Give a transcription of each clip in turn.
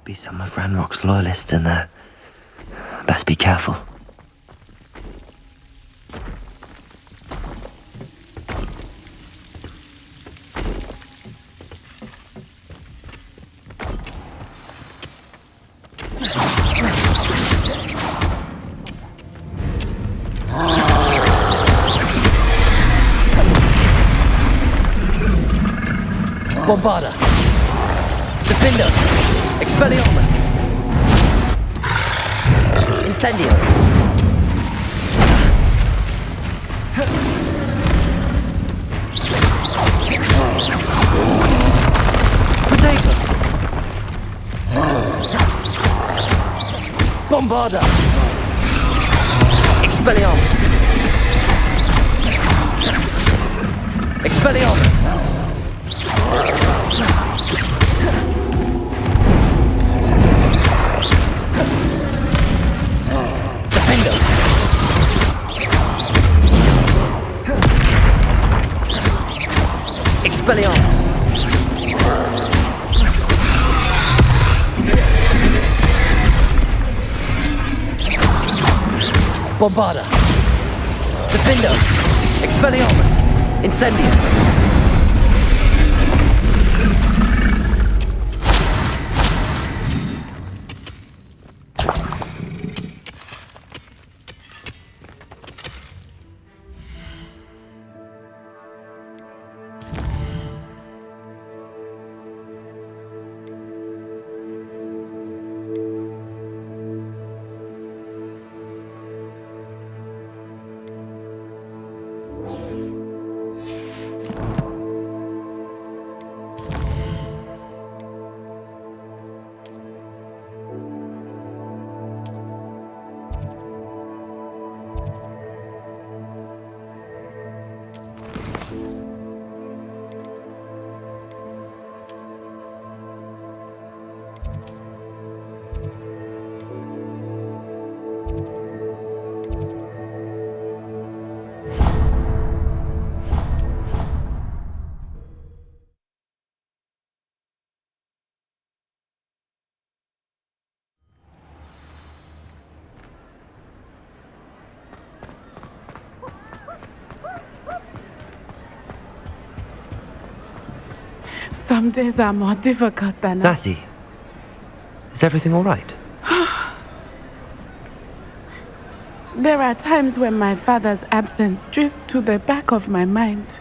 be some of Ranrock's loyalists in there. Best be careful. Bombarda! Defender! Expelliarmus! Incendio! Potato! Bombarda! Expelliarmus! Expelliarmus! Defender! Expelliarmus! Bombarda! Defender! Expelliarmus! Incendio! Some days are more difficult than others. Natty, is everything all right? There are times when my father's absence drifts to the back of my mind,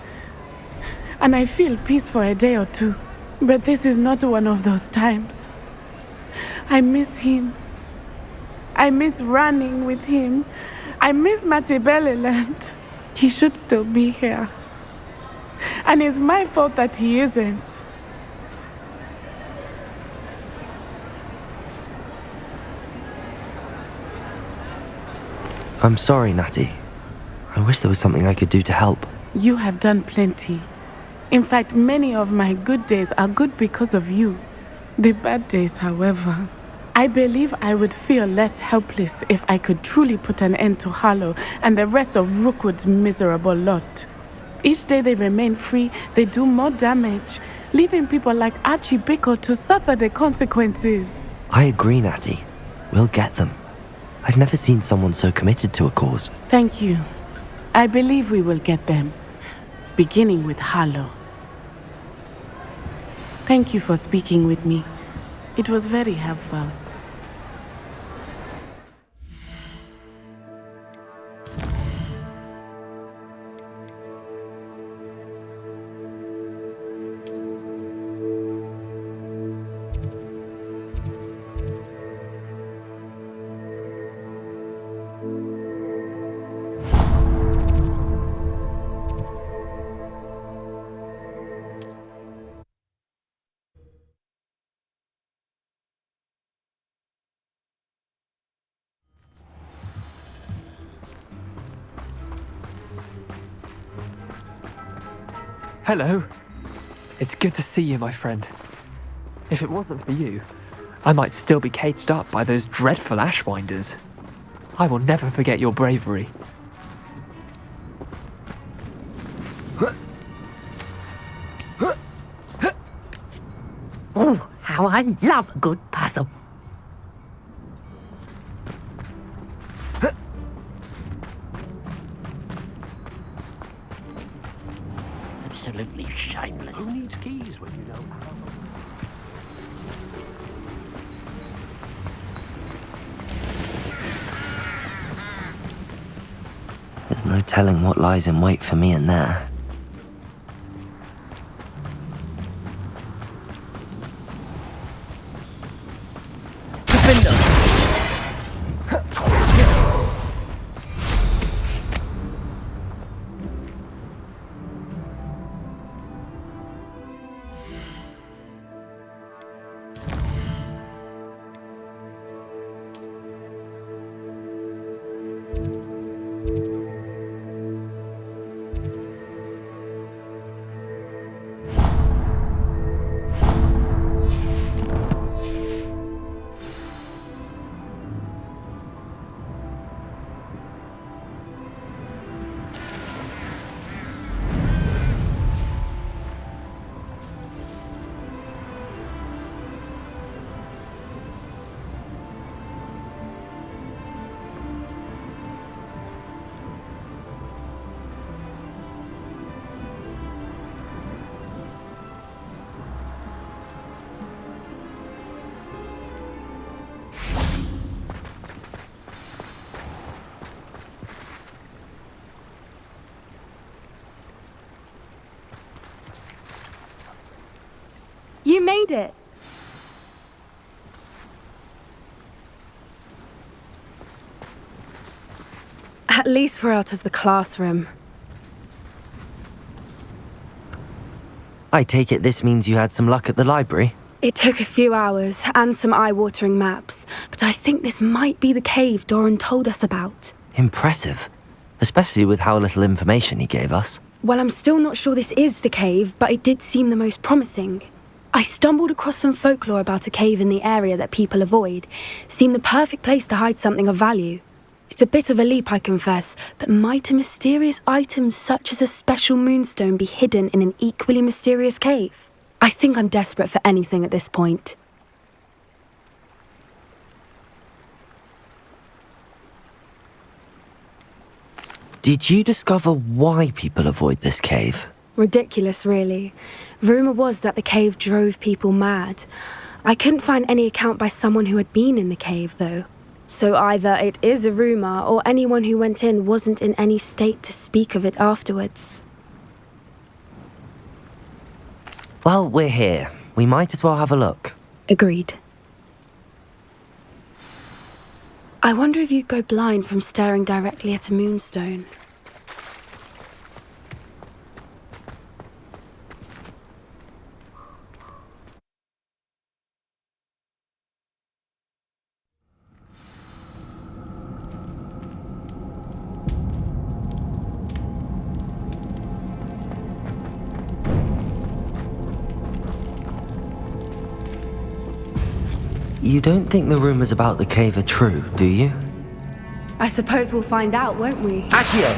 and I feel peace for a day or two. But this is not one of those times. I miss him. I miss running with him. I miss Matibeleland. He should still be here. And it's my fault that he isn't. I'm sorry, Natty. I wish there was something I could do to help. You have done plenty. In fact, many of my good days are good because of you. The bad days, however. I believe I would feel less helpless if I could truly put an end to Harlow and the rest of Rookwood's miserable lot. Each day they remain free, they do more damage, leaving people like Archie Bickle to suffer the consequences. I agree, Natty. We'll get them. I've never seen someone so committed to a cause. Thank you. I believe we will get them, beginning with Harlow. Thank you for speaking with me. It was very helpful. Hello. It's good to see you, my friend. If it wasn't for you, I might still be caged up by those dreadful Ashwinders. I will never forget your bravery. Oh, how I love a good puzzle. so. Absolutely shameless. Who needs keys when you don't have them? There's no telling what lies in wait for me in there. Defender! You made it! At least we're out of the classroom. I take it this means you had some luck at the library? It took a few hours and some eye-watering maps, but I think this might be the cave Doran told us about. Impressive. Especially with how little information he gave us. Well, I'm still not sure this is the cave, but it did seem the most promising. I stumbled across some folklore about a cave in the area that people avoid. Seemed the perfect place to hide something of value. It's a bit of a leap, I confess, but might a mysterious item such as a special moonstone be hidden in an equally mysterious cave? I think I'm desperate for anything at this point. Did you discover why people avoid this cave? Ridiculous, really. Rumour was that the cave drove people mad. I couldn't find any account by someone who had been in the cave, though. So either it is a rumour, or anyone who went in wasn't in any state to speak of it afterwards. Well, we're here. We might as well have a look. Agreed. I wonder if you'd go blind from staring directly at a moonstone. You don't think the rumours about the cave are true, do you? I suppose we'll find out, won't we? Accio!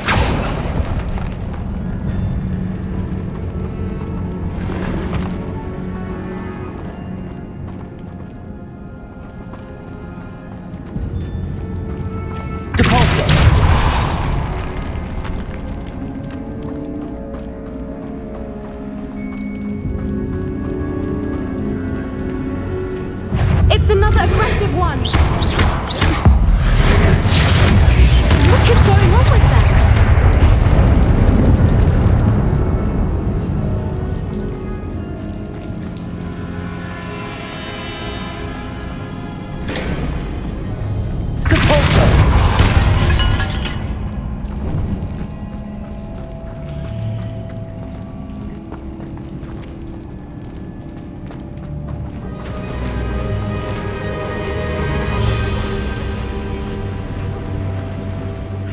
Depulso! It's another aggressive one! What is going on with that?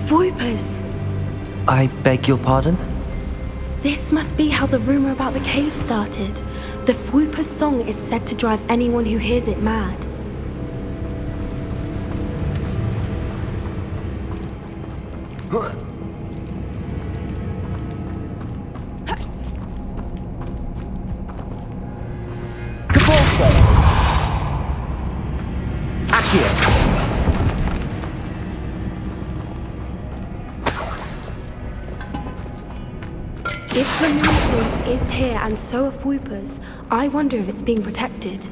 Voipers! I beg your pardon? This must be how the rumour about the cave started. The Whooper's song is said to drive anyone who hears it mad. the moonstone is here and so are Fwooper's, I wonder if it's being protected.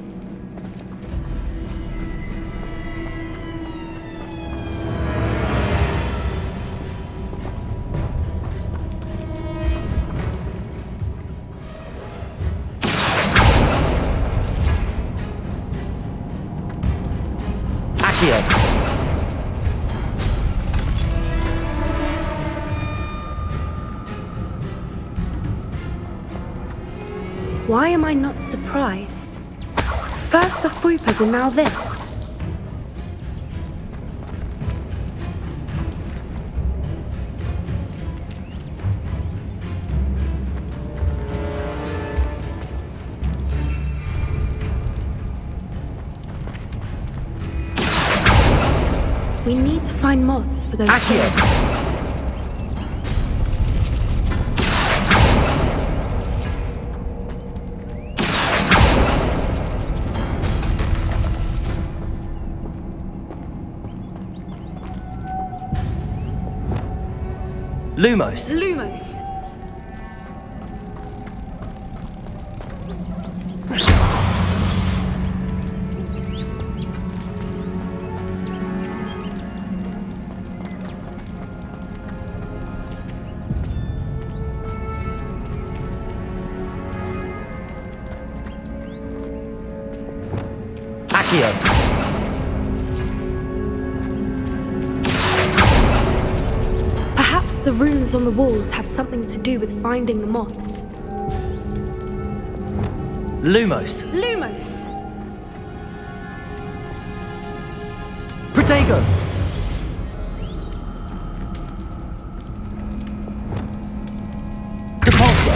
Why am I not surprised? First the Fwooper's and now this. We need to find moths for those kids. Lumos. Lumos. Accio. Perhaps the runes on the walls have something to do with finding the moths. Lumos. Lumos! Protego. Depulso.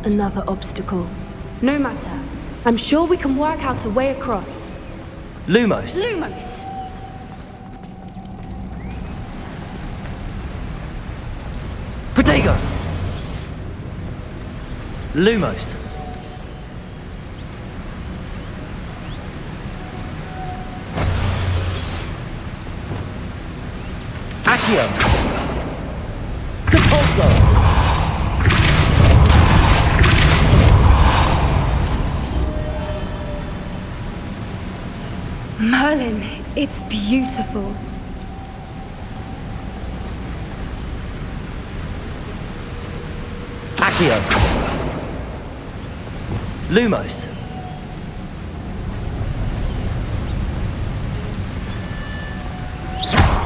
Another obstacle. No matter. I'm sure we can work out a way across. Lumos. Lumos! Protego. Lumos. Accio. Depulso. Merlin, it's beautiful. Accio. Lumos.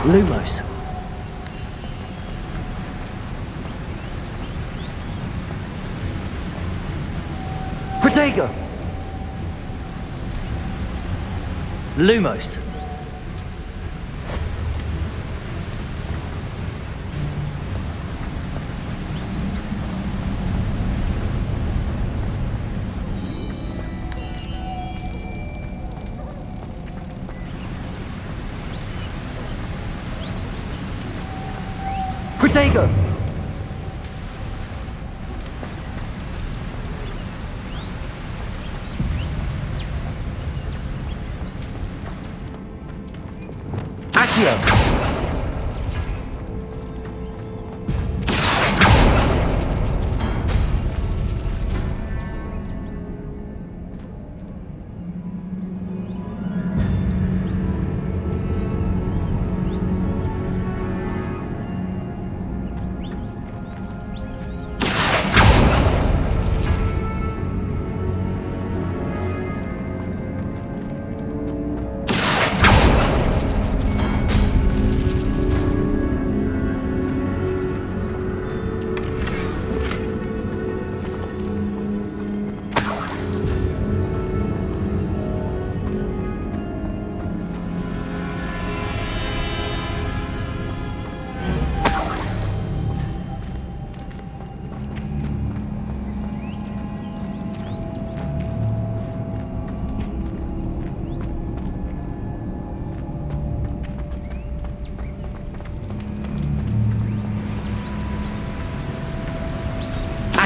Lumos. Protego. Lumos. Protego. Accio.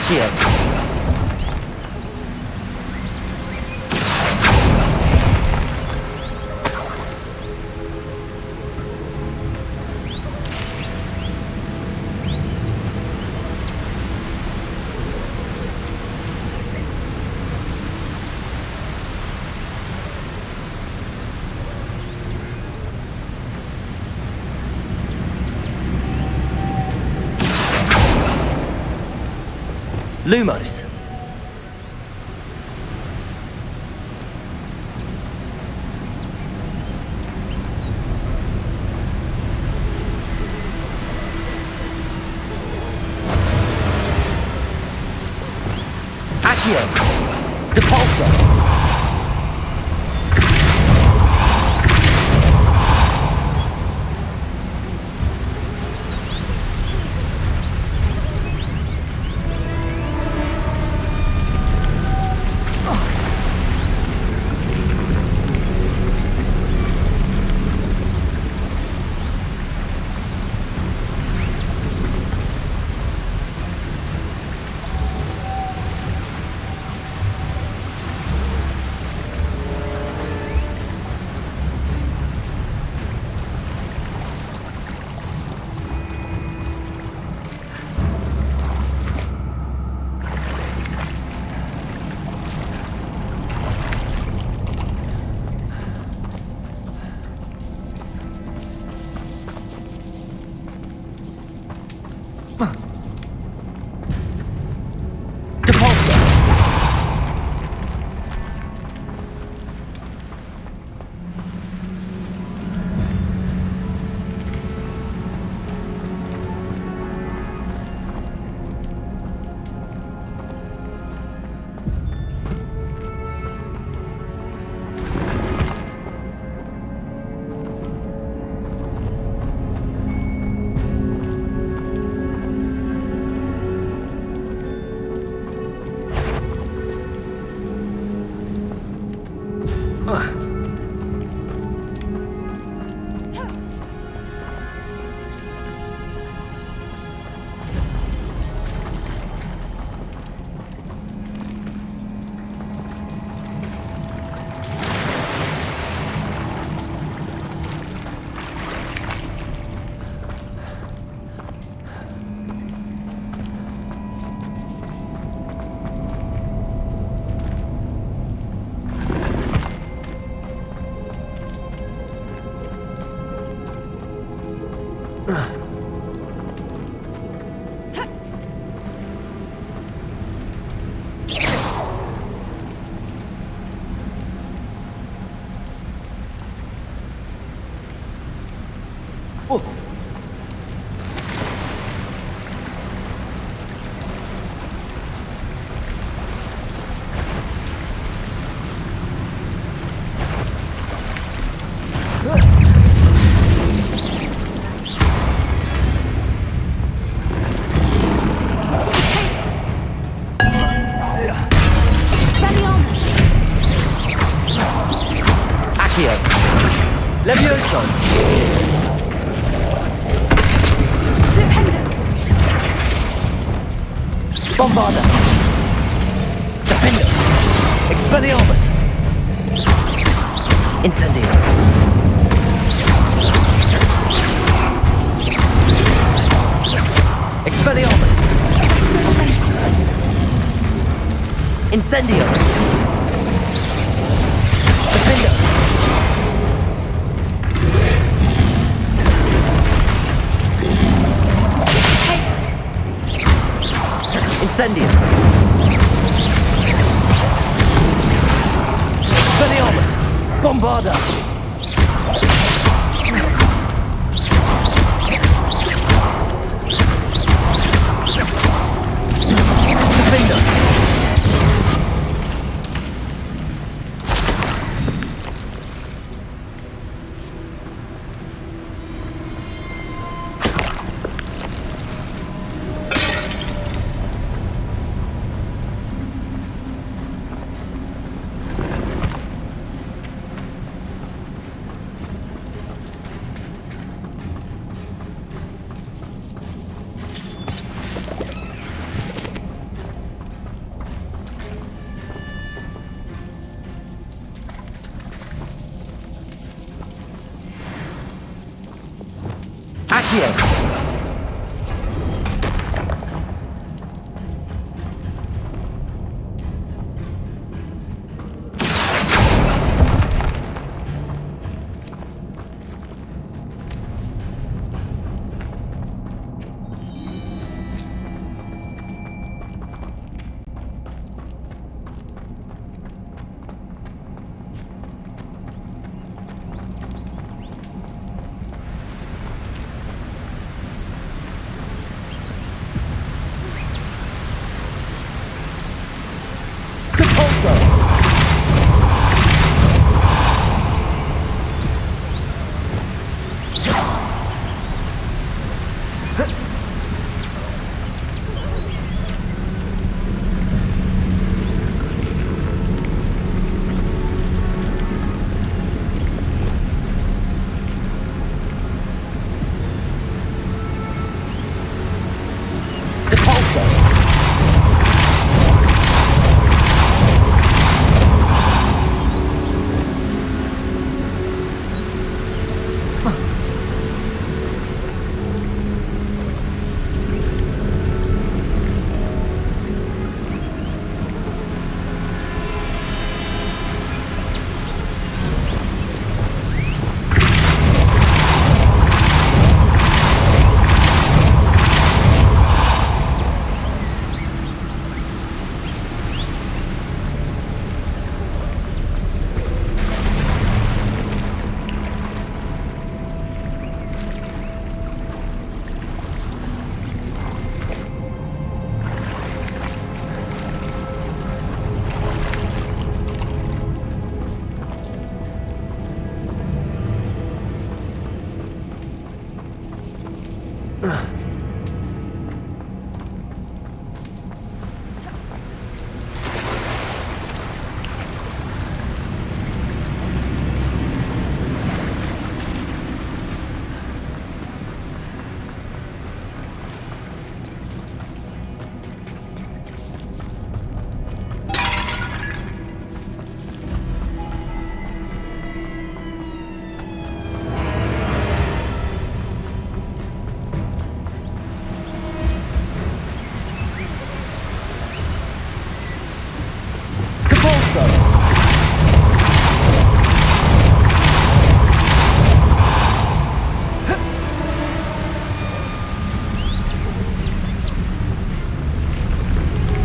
Accio. Lumos. Accio. Depulso. Levioso! Bombarda! Defender! Expelliarmus! Incendio! Expelliarmus! Incendio! Defender! Incendio! Expelliarmus! Bombarda! Defender! Accio.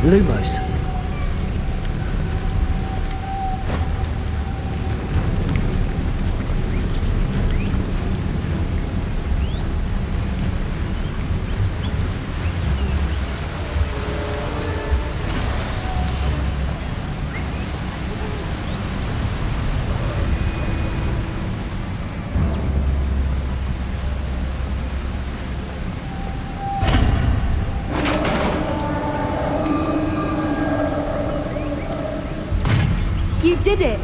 Lumos. You did it!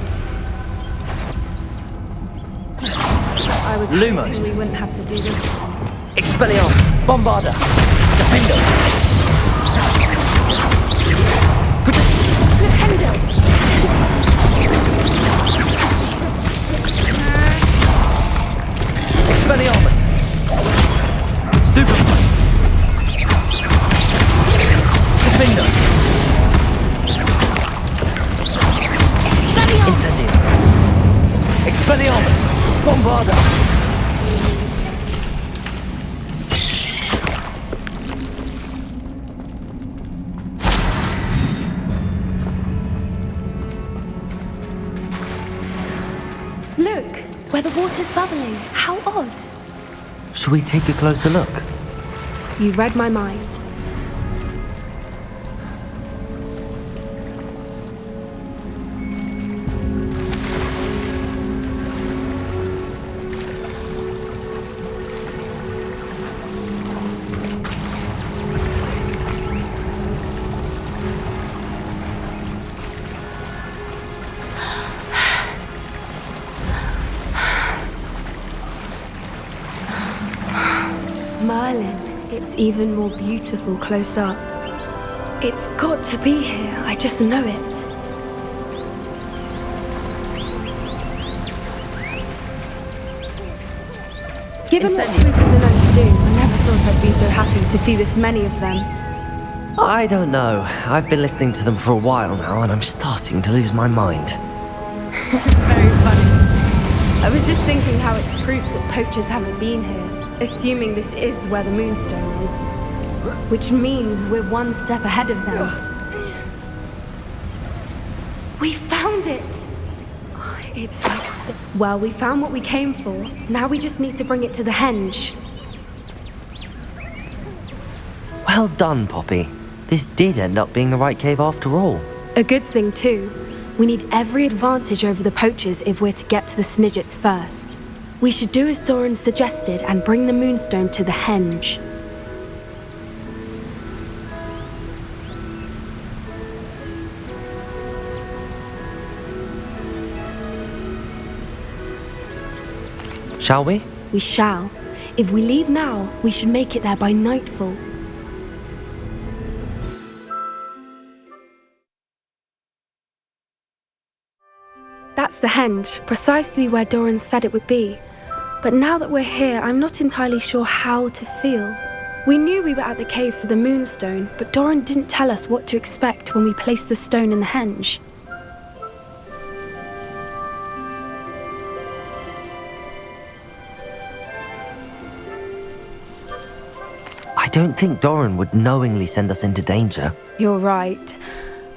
I was Lumos. hoping we wouldn't have to do this. Expelliarmus. Bombarda. Defendo. Nintendo! Expelliarmus. Stupefy. Defendo. Incendio. Expelliarmus. Bombarda. Look, where the water's bubbling. How odd. Shall we take a closer look? You read my mind. Merlin, it's even more beautiful close up. It's got to be here, I just know it. Give him Incendio. a note. do. I never thought I'd be so happy to see this many of them. I don't know. I've been listening to them for a while now, and I'm starting to lose my mind. Very funny. I was just thinking how it's proof that poachers haven't been here, assuming this is where the Moonstone is. Which means we're one step ahead of them. We found it! Oh, it's like well, we found what we came for. Now we just need to bring it to the henge. Well done, Poppy. This did end up being the right cave after all. A good thing too. We need every advantage over the poachers if we're to get to the Snidgets first. We should do as Doran suggested and bring the Moonstone to the henge. Shall we? We shall. If we leave now, we should make it there by nightfall. That's the henge, precisely where Doran said it would be. But now that we're here, I'm not entirely sure how to feel. We knew we were at the cave for the Moonstone, but Doran didn't tell us what to expect when we placed the stone in the henge. I don't think Doran would knowingly send us into danger. You're right.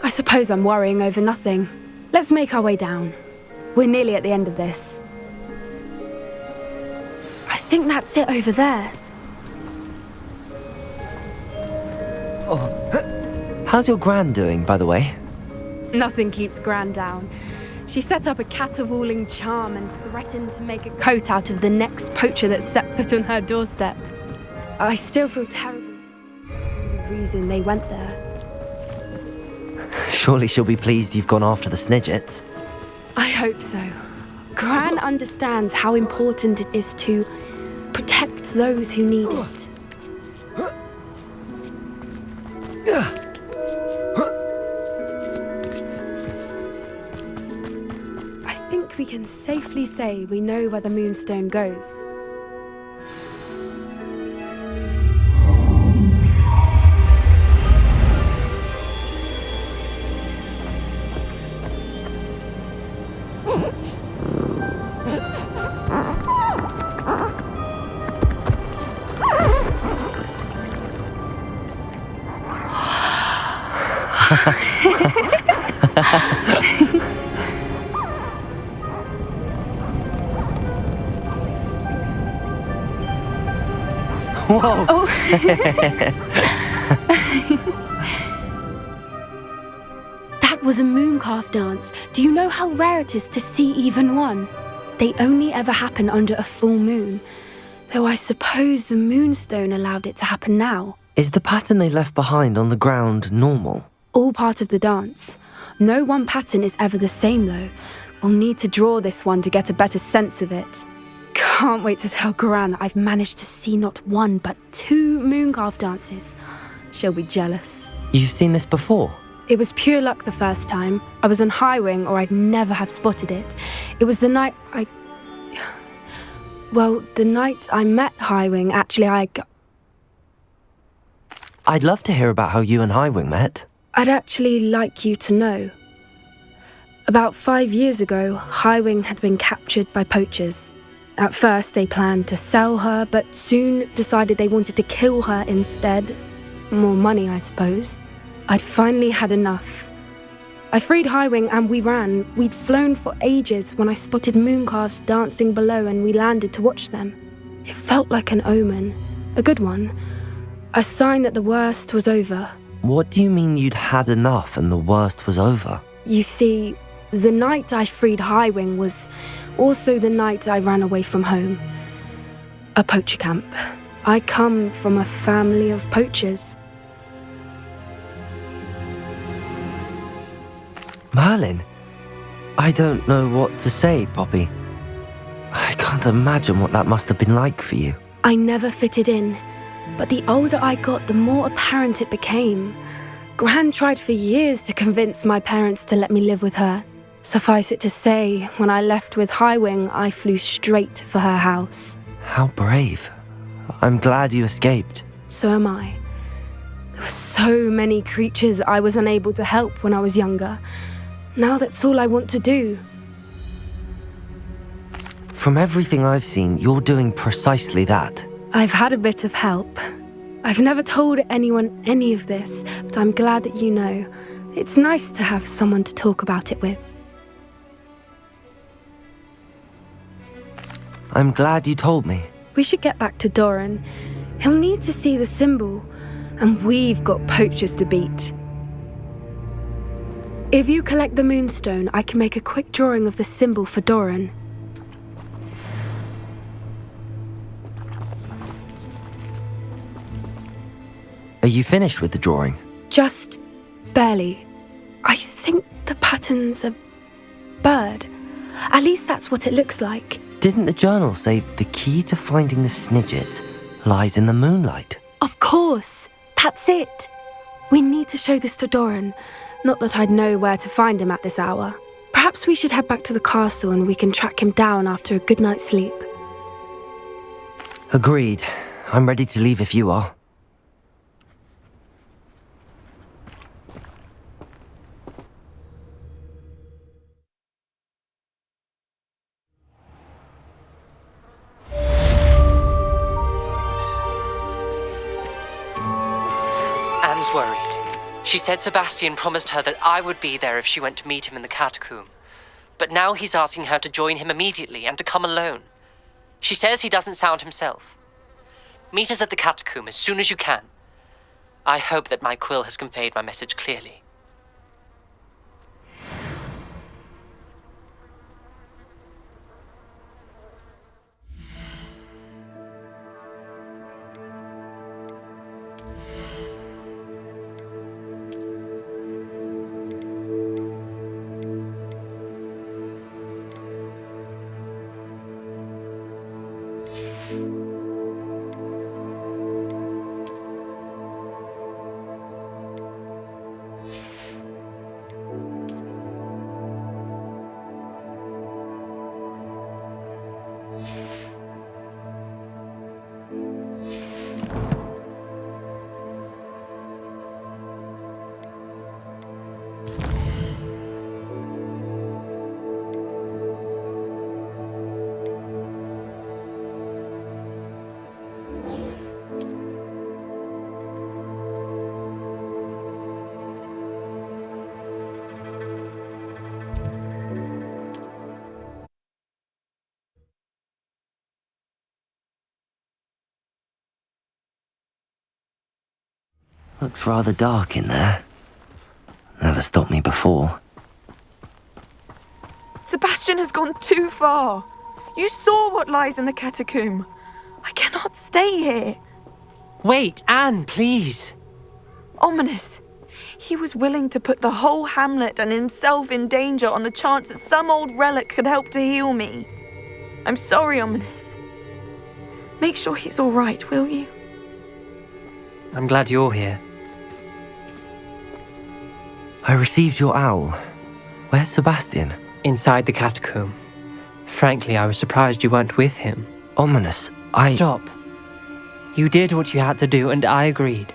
I suppose I'm worrying over nothing. Let's make our way down. We're nearly at the end of this. I think that's it over there. How's your Gran doing, by the way? Nothing keeps Gran down. She set up a caterwauling charm and threatened to make a coat out of the next poacher that set foot on her doorstep. I still feel terrible for the reason they went there. Surely she'll be pleased you've gone after the Snidgets. I hope so. Gran understands how important it is to protect those who need it. I think we can safely say we know where the Moonstone goes. Whoa! Oh. That was a mooncalf dance. Do you know how rare it is to see even one? They only ever happen under a full moon. Though I suppose the Moonstone allowed it to happen now. Is the pattern they left behind on the ground normal? All part of the dance. No one pattern is ever the same though. We'll need to draw this one to get a better sense of it. Can't wait to tell Gran that I've managed to see not one but 2 mooncalf dances. She'll be jealous. You've seen this before? It was pure luck the first time. I was on Highwing or I'd never have spotted it. It was the night the night I met Highwing, actually I'd love to hear about how you and Highwing met. I'd actually like you to know. About 5 years ago, Highwing had been captured by poachers. At first, they planned to sell her, but soon decided they wanted to kill her instead. More money, I suppose. I'd finally had enough. I freed Highwing and we ran. We'd flown for ages when I spotted mooncalves dancing below and we landed to watch them. It felt like an omen. A good one. A sign that the worst was over. What do you mean you'd had enough and the worst was over? You see, the night I freed Highwing was also the night I ran away from home. A poacher camp. I come from a family of poachers. Merlin? I don't know what to say, Poppy. I can't imagine what that must have been like for you. I never fitted in, but the older I got, the more apparent it became. Gran tried for years to convince my parents to let me live with her. Suffice it to say, when I left with Highwing, I flew straight for her house. How brave. I'm glad you escaped. So am I. There were so many creatures I was unable to help when I was younger. Now that's all I want to do. From everything I've seen, you're doing precisely that. I've had a bit of help. I've never told anyone any of this, but I'm glad that you know. It's nice to have someone to talk about it with. I'm glad you told me. We should get back to Doran. He'll need to see the symbol, and we've got poachers to beat. If you collect the moonstone, I can make a quick drawing of the symbol for Doran. Are you finished with the drawing? Just barely. I think the pattern's a bird. At least that's what it looks like. Didn't the journal say the key to finding the Snidget lies in the moonlight? Of course. That's it. We need to show this to Doran. Not that I'd know where to find him at this hour. Perhaps we should head back to the castle and we can track him down after a good night's sleep. Agreed. I'm ready to leave if you are. Anne's worried. She said Sebastian promised her that I would be there if she went to meet him in the catacomb. But now he's asking her to join him immediately and to come alone. She says he doesn't sound himself. Meet us at the catacomb as soon as you can. I hope that my quill has conveyed my message clearly. Looks rather dark in there. Never stopped me before. Sebastian has gone too far. You saw what lies in the catacomb. I cannot stay here. Wait, Anne, please. Ominous. He was willing to put the whole hamlet and himself in danger on the chance that some old relic could help to heal me. I'm sorry, Ominous. Make sure he's all right, will you? I'm glad you're here. I received your owl. Where's Sebastian? Inside the catacomb. Frankly, I was surprised you weren't with him. Ominous, Stop. You did what you had to do, and I agreed.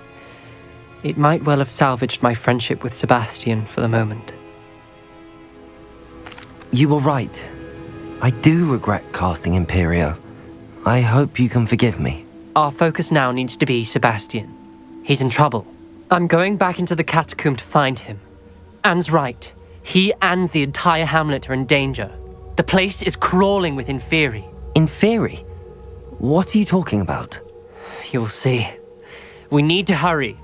It might well have salvaged my friendship with Sebastian for the moment. You were right. I do regret casting Imperio. I hope you can forgive me. Our focus now needs to be Sebastian. He's in trouble. I'm going back into the catacomb to find him. Anne's right. He and the entire hamlet are in danger. The place is crawling with Inferi. Inferi? What are you talking about? You'll see. We need to hurry.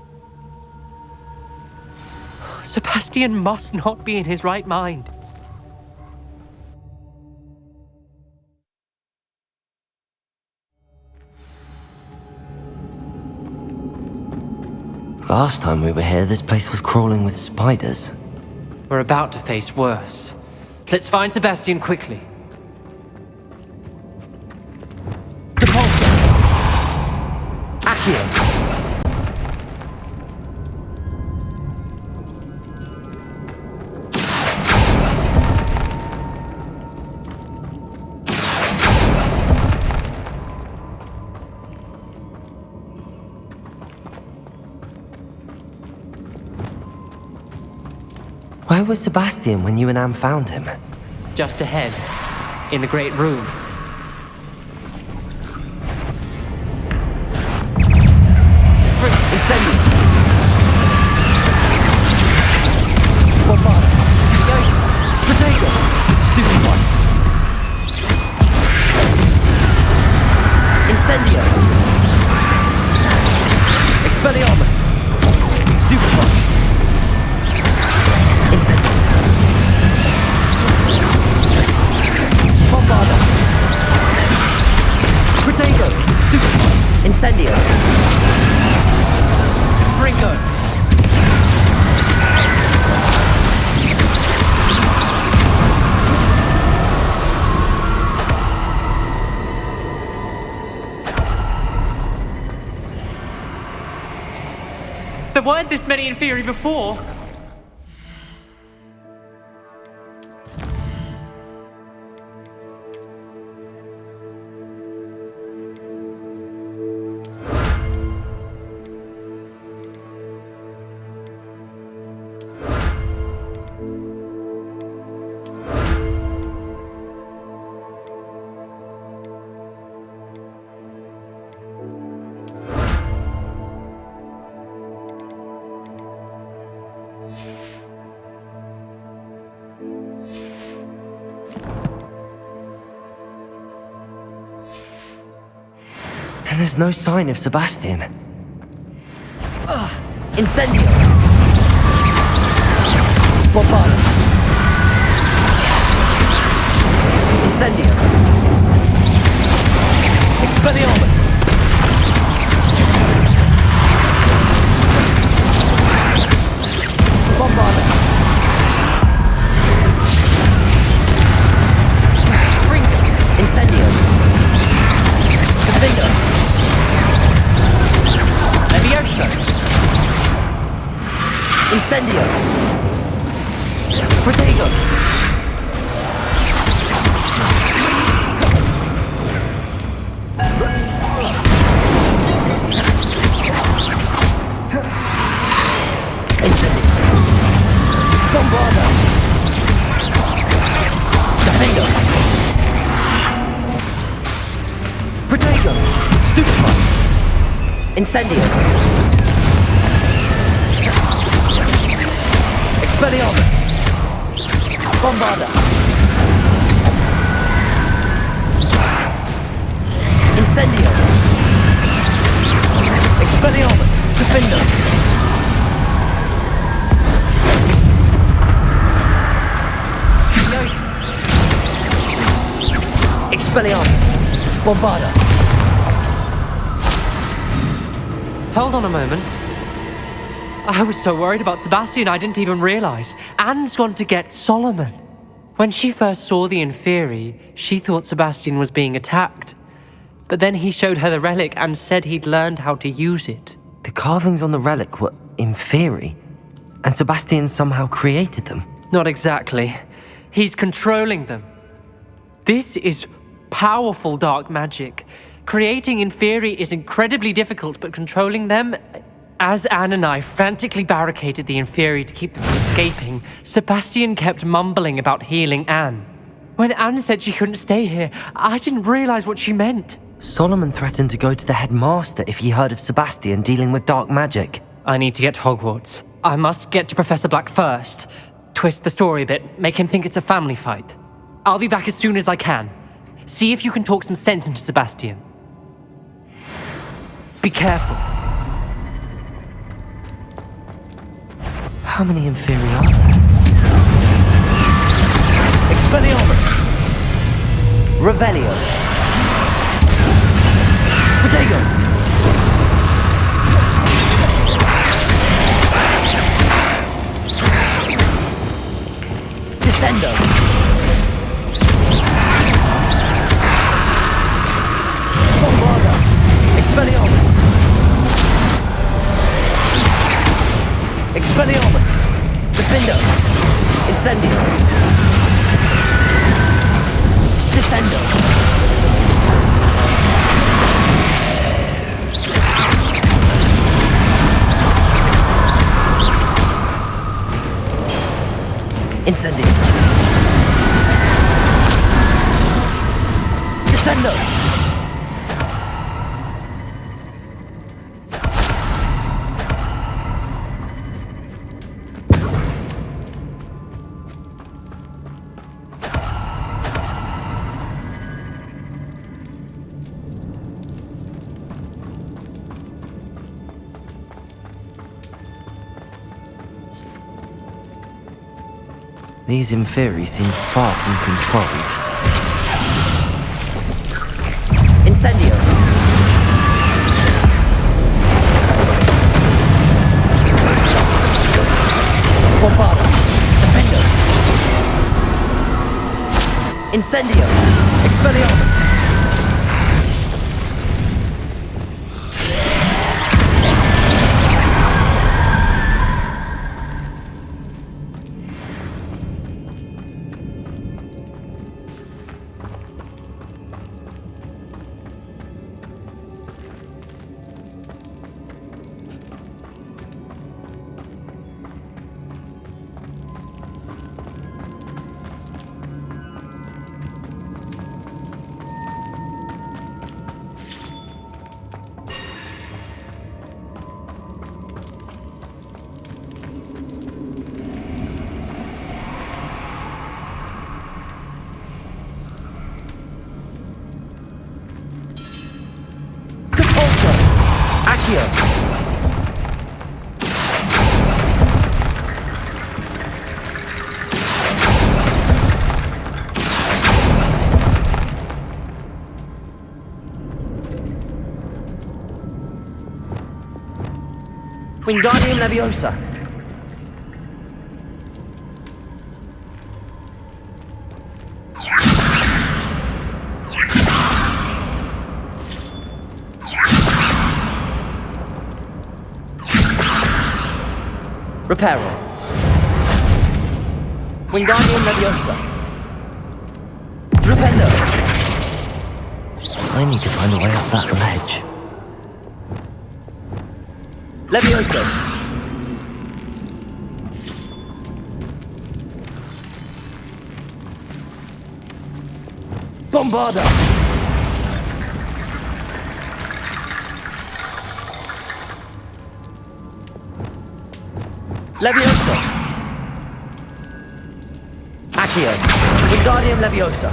Sebastian must not be in his right mind. Last time we were here, this place was crawling with spiders. We're about to face worse. Let's find Sebastian quickly. Depulsor! Accio! Where was Sebastian when you and Anne found him? Just ahead, in the great room. Incendio! Bombard! Potato! Stupid one! Incendio! Expelliarmus! Stupid one! Incendio! Bombarda! Potato! Stupid one! Incendio! Ringo! There weren't this many in theory before. And there's no sign of Sebastian. Incendio! Bombarda! Incendio! Expelliarmus! Bombarda! Incendio! Defender! Levioso! Incendio! Protego! Incendio! Bombarda! Defender! Protego! Stupefy! Incendio! Expelliarmus! Bombarda! Incendio! Expelliarmus! Defender! Expelliarmus! Bombarda! Hold on a moment. I was so worried about Sebastian I didn't even realize. Anne's gone to get Solomon. When she first saw the Inferi, she thought Sebastian was being attacked. But then he showed her the relic and said he'd learned how to use it. The carvings on the relic were Inferi, and Sebastian somehow created them. Not exactly. He's controlling them. This is powerful dark magic. Creating Inferi is incredibly difficult, but controlling them... As Anne and I frantically barricaded the Inferi to keep them from escaping, Sebastian kept mumbling about healing Anne. When Anne said she couldn't stay here, I didn't realize what she meant. Solomon threatened to go to the headmaster if he heard of Sebastian dealing with dark magic. I need to get to Hogwarts. I must get to Professor Black first. Twist the story a bit, make him think it's a family fight. I'll be back as soon as I can. See if you can talk some sense into Sebastian. Be careful. How many Inferi are there? Expelliarmus! Revelio! Protego! Descendo! Bombarda! Expelliarmus! Expelliarmus! Defendo! Incendio! Descendo! Incendio. Descendo. These Inferi seem far from controlled. Incendio. Bombarda. Defendo. Incendio. Expelliarmus. Accio. Wingardium Leviosa. Reparo. Wingardium Leviosa. Flipendo. I need to find a way up that ledge. Levioso. Bombarda. Leviosa. Accio. Wingardium Leviosa.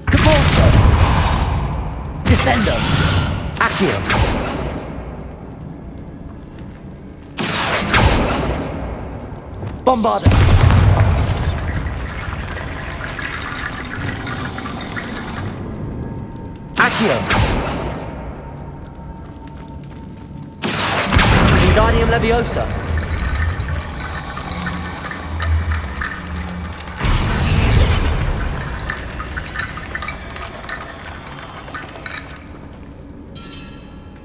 Caporso. Descendo. Accio. Bombarda. Accio. Wingardium Leviosa.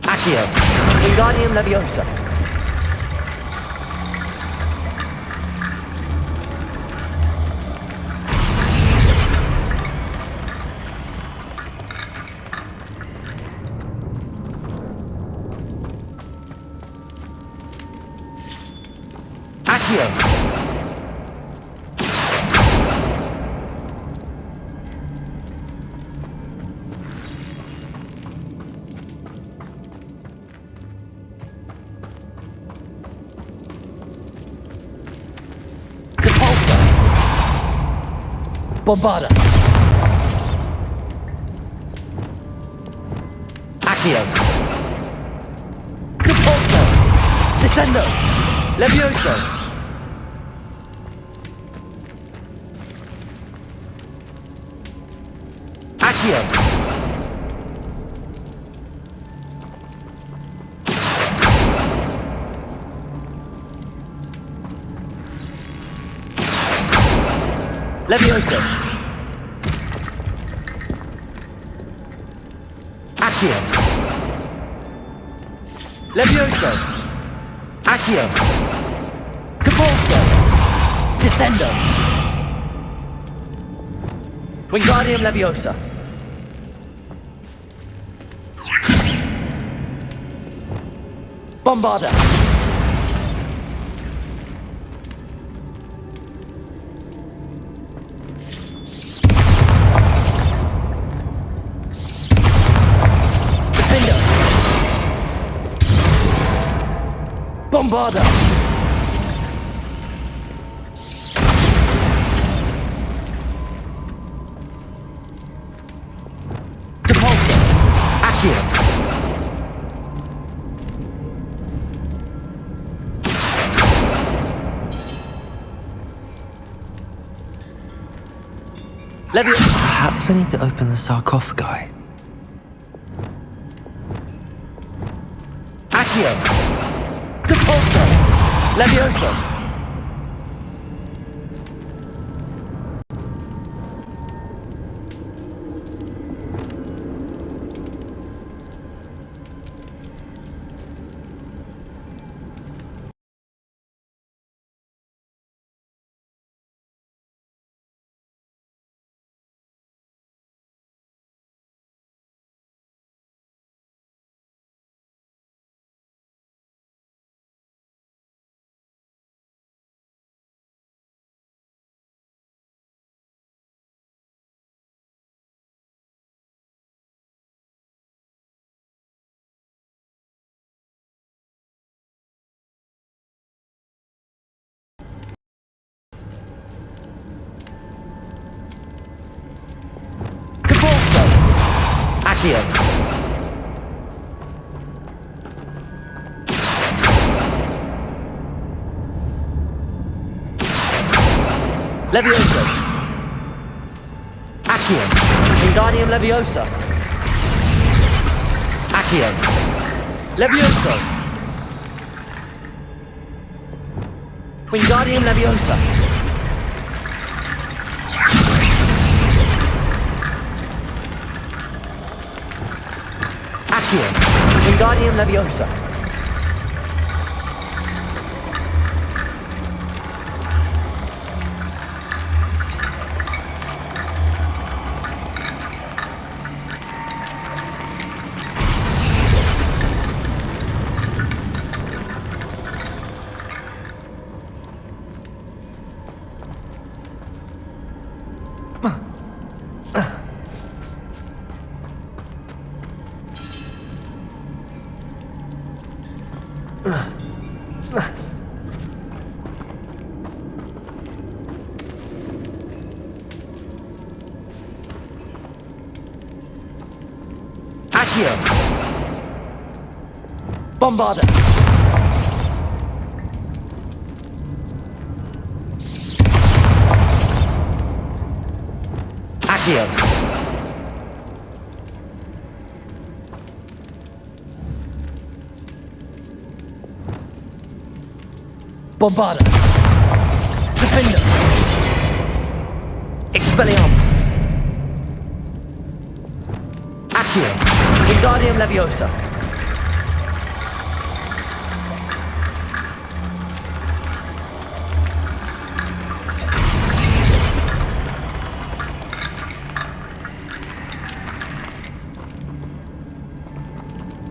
Accio. Wingardium Leviosa. Accio. Depulso. Bombarda. Accio. Depulso. Descendo. Levioso. Accio. Levioso. Accio. Levioso. Accio. Depulso. Descendo. Wingardium Leviosa. Bombarda. Defender. Bombarda. Depulso. Accio. Perhaps I need to open the sarcophagi. Accio. Depulso. Levioso. Depulso. Accio. Levioso. Accio. Wingardium Leviosa. Accio. Levioso. Wingardium Leviosa. Accio. Wingardium Leviosa. Accio. Bombarda. Accio. Bombarda. Defender. Expelliarmus. Accio. Wingardium Leviosa.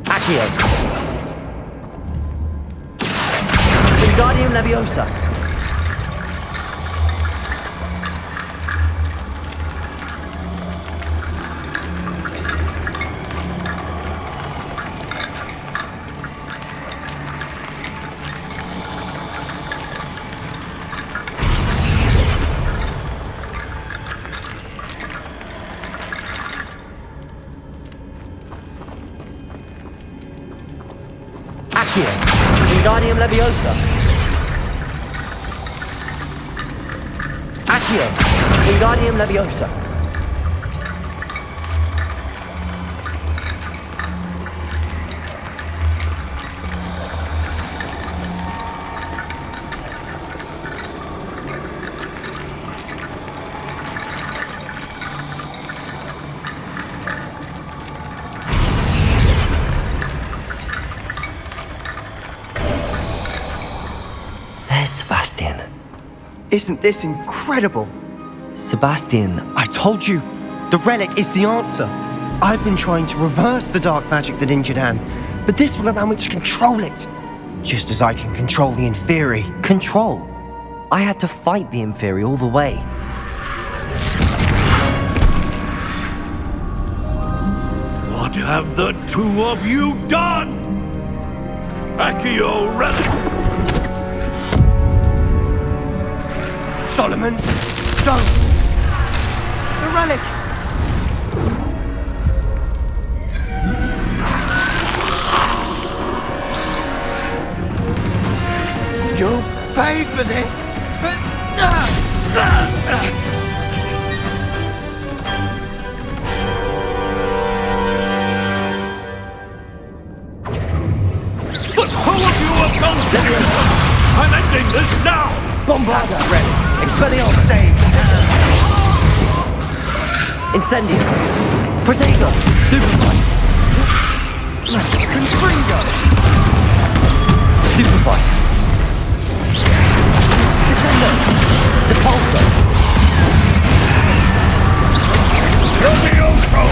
Accio. Wingardium Leviosa. Accio. Wingardium Leviosa. Accio. Wingardium Leviosa. Where's Sebastian? Isn't this incredible? Sebastian, I told you, the relic is the answer. I've been trying to reverse the dark magic that injured Anne, but this will allow me to control it. Just as I can control the Inferi. control. I had to fight the Inferi all the way. What have the two of you done? Accio relic! Solomon, don't! The relic! You'll pay for this! But who of you have done this? I'm ending this now! Bombarda! Ready. Expelliarmus! Save! Incendio! Protego! Stupefy! Confringo! Stupefy! Descendo! Depulso! Levioso!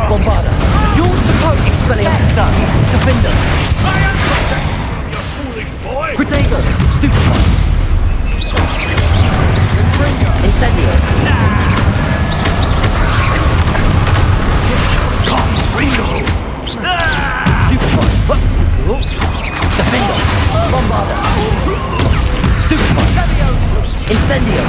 Bombarda! Yours to poke! Expelliarmus! Defender! I am protecting you, foolish boy! Protego! Stupefy! Incendio! Confringo! Stupefy! Defender! Bombarda! Stupefy! Incendio!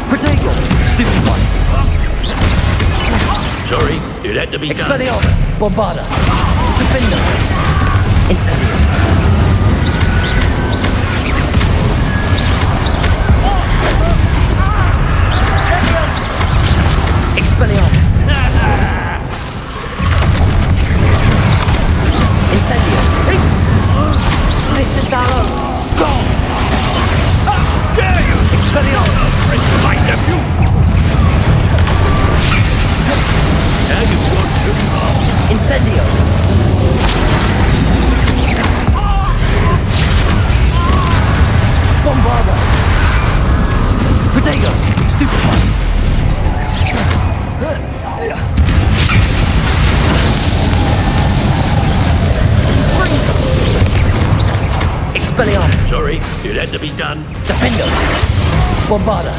Protego! Stupefy! Sorry, it had to be done. Expelliarmus! Bombarda! Defender! Incendio! Expelliarmus! Incendio! This is our own! Stop! Dare you! Expelliarmus! Friend of my nephew! Now you've gone too far. Incendio! Bombarda! Protego! Stupefy! Expelliarmus! Sorry, it had to be done. Defendo! Bombarda!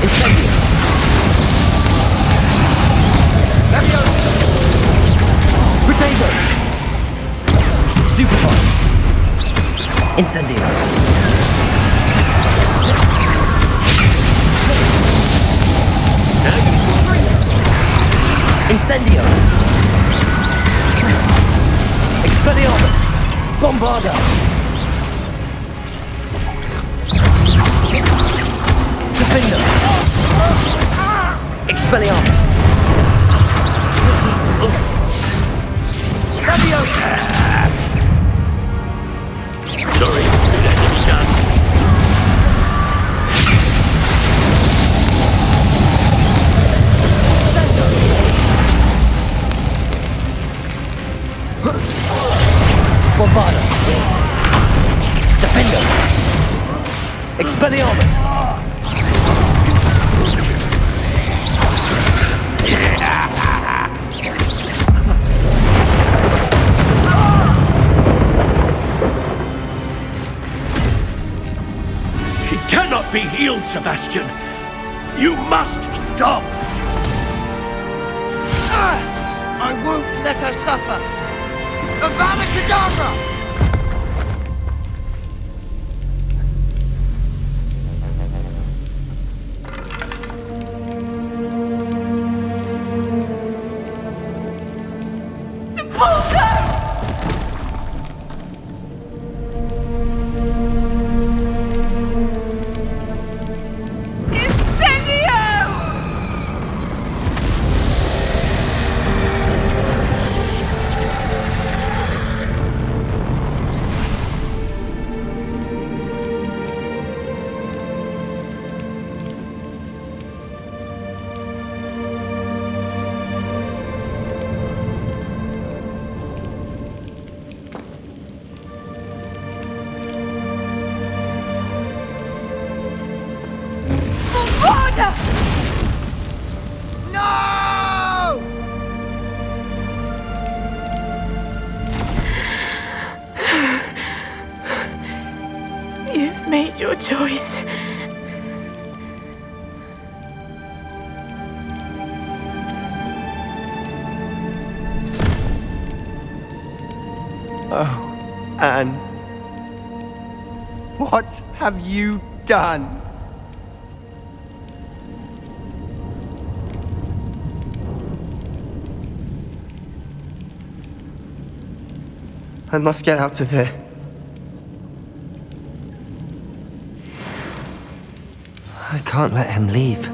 Incendio! Protego! Stupefy! Incendio! Incendio! Expelliarmus! Bombarda! Defender! Expelliarmus! Sorry, it had to be done. Bombarda! Defender! Expelliarmus! She cannot be healed, Sebastian. You must stop. I won't let her suffer! Avada Kedavra! Anne. What have you done? I must get out of here. I can't let him leave.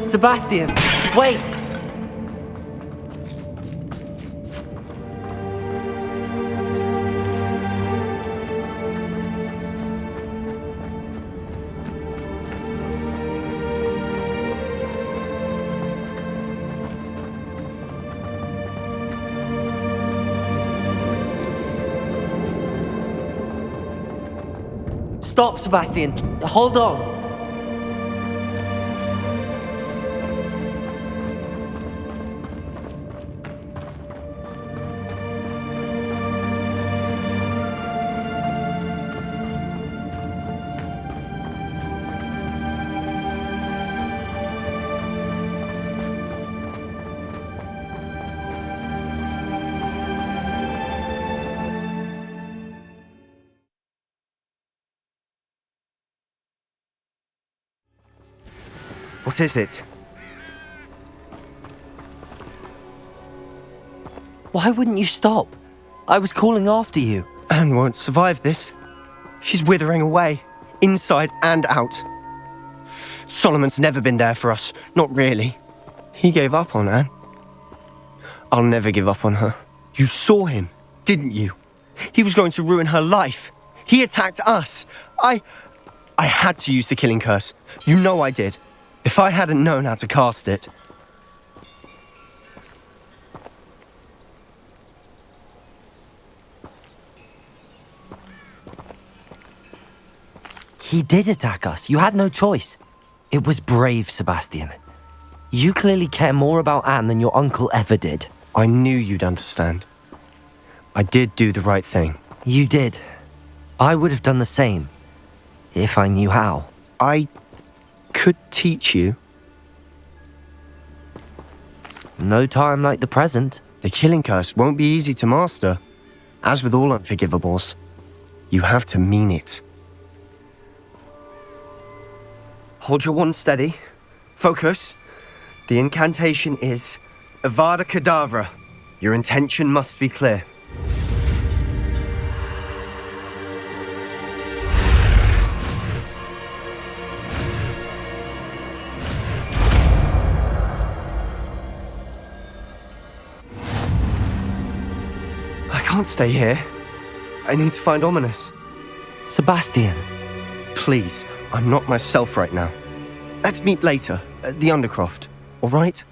Sebastian, wait! Stop, Sebastian. Hold on. What is it? Why wouldn't you stop? I was calling after you. Anne won't survive this. She's withering away, inside and out. Solomon's never been there for us, not really. He gave up on Anne. I'll never give up on her. You saw him, didn't you? He was going to ruin her life. He attacked us. I had to use the killing curse. You know I did. If I hadn't known how to cast it... He did attack us. You had no choice. It was brave, Sebastian. You clearly care more about Anne than your uncle ever did. I knew you'd understand. I did do the right thing. You did. I would have done the same, if I knew how. I could teach you. No time like the present. The killing curse won't be easy to master. As with all unforgivables, you have to mean it. Hold your wand steady. Focus. The incantation is Avada Kedavra. Your intention must be clear. I can't stay here. I need to find Ominous. Sebastian. Please, I'm not myself right now. Let's meet later at the Undercroft, all right?